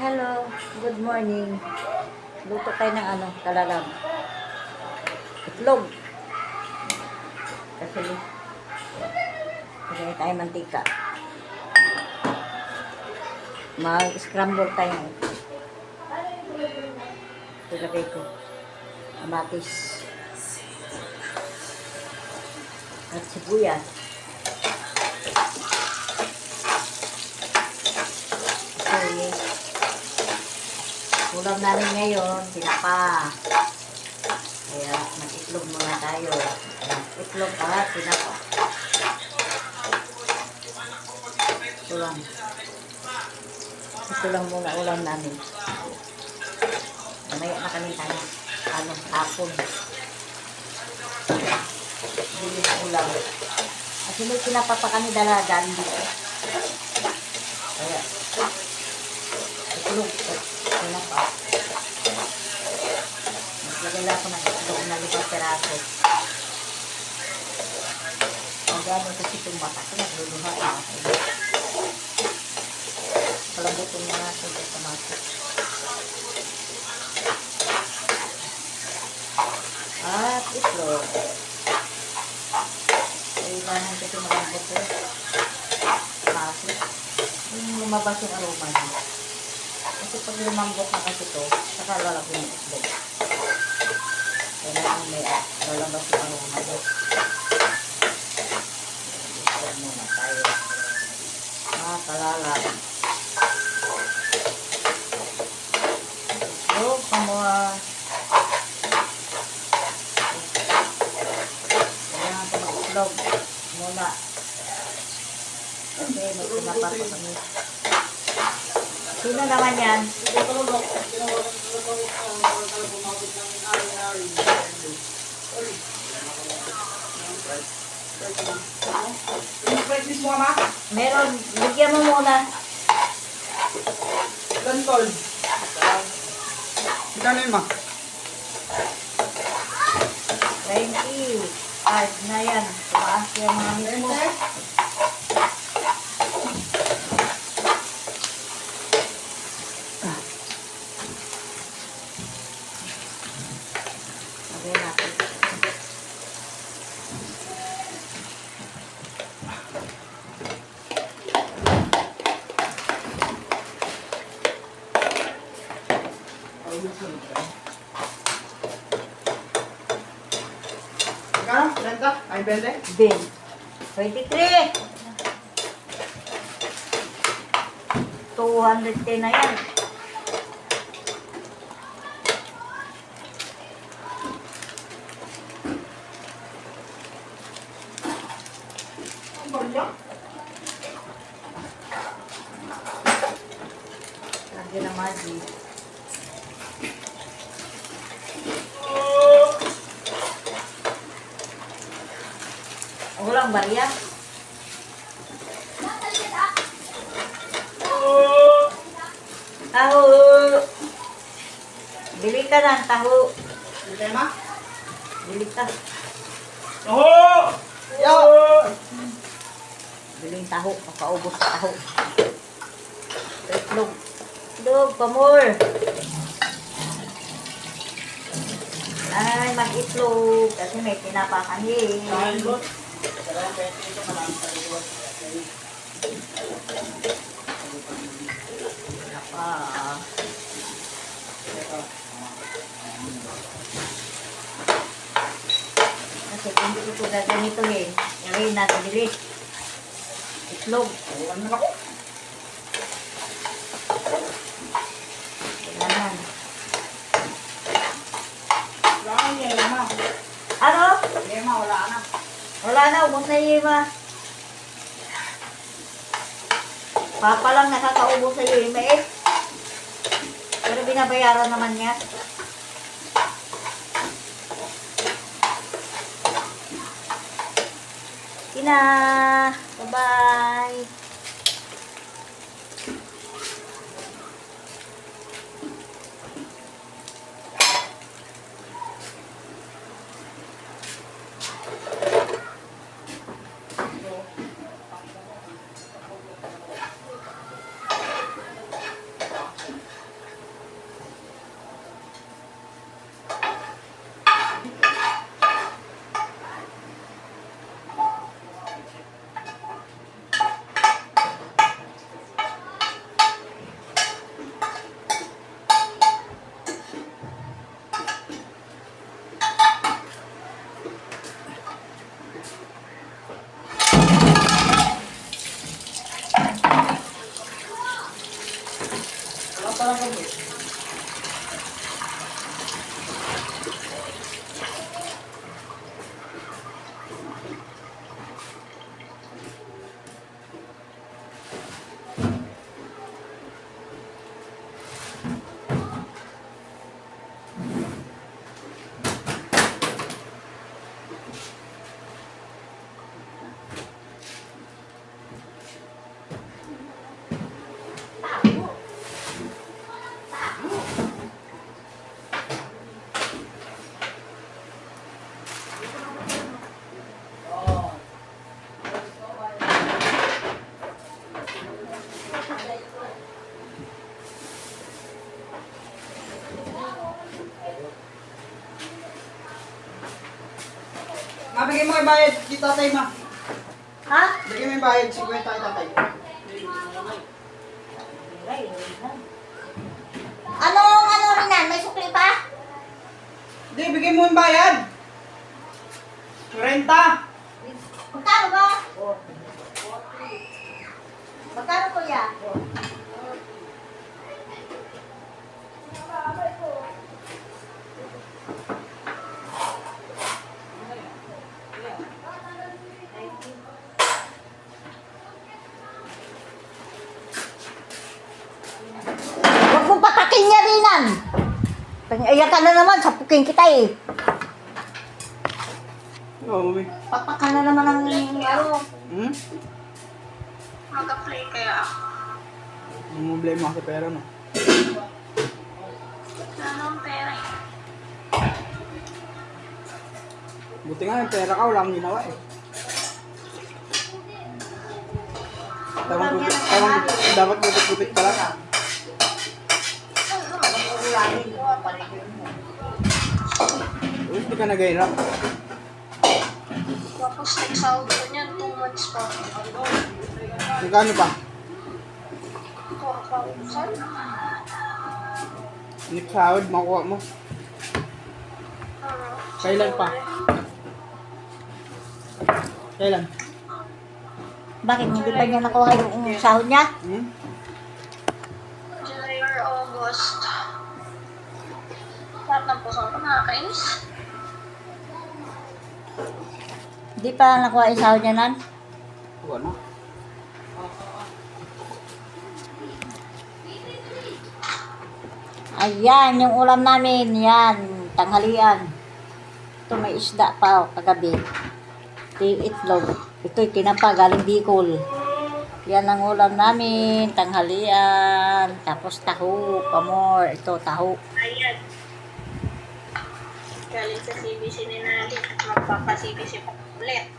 Hello, good morning. Luto tayo ng talalang itlog. Kasi tayo mantika. Mag-scramble tayo. Ilagay ko kamatis at sibuyas. Okay. Ulam namin ngayon, tinapa. Kaya mag-itlog muna tayo. Itlog at tinapa. Ito lang muna ulam namin. Mamaya na kami tayo. Hapon. Bilis ulam. Kasi may tinapa pa kami dalagan dito. Kaya, itlog at tinapa. Maglagay lang ako ng itlog na 5 peraso. Ang gano'n kasi itong mata ko, nagluluha na. Palabutin na natin yung tomato. At itlog. Kailangan kasi malambot ito. Bakit? Yung lumabas yung aroma niya. Kasi pag lumambot na kasi ito, saka lalagyan yung itlog. Kailangan may lalabas yung aroma niya. Itlog muna tayo. Kalalang. Itlog, pamuha. Kailangan ito mag-itlog muna. Okay, may tinapa pa kami. Sino naman yan? Meron, bigyan mo muna. Lantol. Magkano yun, ma? 20. Ay, na yan. Tumaas yan mga mismo. Lagay natin. Magkano? 30? Ay, 20? Bin. 23. 210 na yan. Ang balya? Lagyan ng magi. Walang barya. Taho. Bili ka ng taho. Hindi kayo, ma? Bili ka. Oo! Yo! Biling taho. Makaubos sa taho. Itlog. Itlog, pamor. Ay, mag-itlog. Kasi may tinapa kami. Kain, boss. Kailangan 20 ito, maraming kaliwat. Tinapa. Ito. Kasi hindi ito gaganito eh. Ngayon natin bilis. Itlog. Ayan na ako. Kailangan. Wala ka yung ma. Ano? Yung ma, wala ka na. Wala na, ubos na yung ima. Papa lang nakakaubos sa iyo ima eh. Pero binabayaran naman niya. Ina! Bye-bye! talaga din. Mabigay mo yung bayad si tatay, ma. Ha? Bigay mo yung bayad, 50 kay tatay. Ano rin yan? May sukli pa? Hindi, bigay mo yung bayad. 40. Magkano ba? Magkano kuya? Huwag mong patakin niya rinan. Iyak ka na naman, sapukin kita eh. Oo, mami. Patak ka na naman ng ano. Hmm? Mag-play kaya ako. Ang problema sa pera mo. Ano ang pera eh? Buti nga yung pera ka, wala kang ginawa eh. Dapat gupit-gupit ka lang. Uy, hindi ka nag-hirap. Tapos nagsahod ko niyan, 2 months pa. Magkano pa? 4,000? Nagsahod, makuha mo. Ano? Kailan pa? Kailan? Bakit hindi pa niya nakuha yung sahod niya? Hmm? July or August. Lahat ng puso ko nakakainis. Hindi pa nakuha yung sahod niya nan? Kuha na. Ayan, yung ulam namin. Yan, tanghalian. Ito may isda pa kagabi. Ito yung itlog. Ito yung tinapa, galing Bicol. Yan ang ulam namin, tanghalian. Tapos taho, pamor. Ito, taho. Ayan. Galing sa CBC ni Nali at magpapa-CBC pa ulit.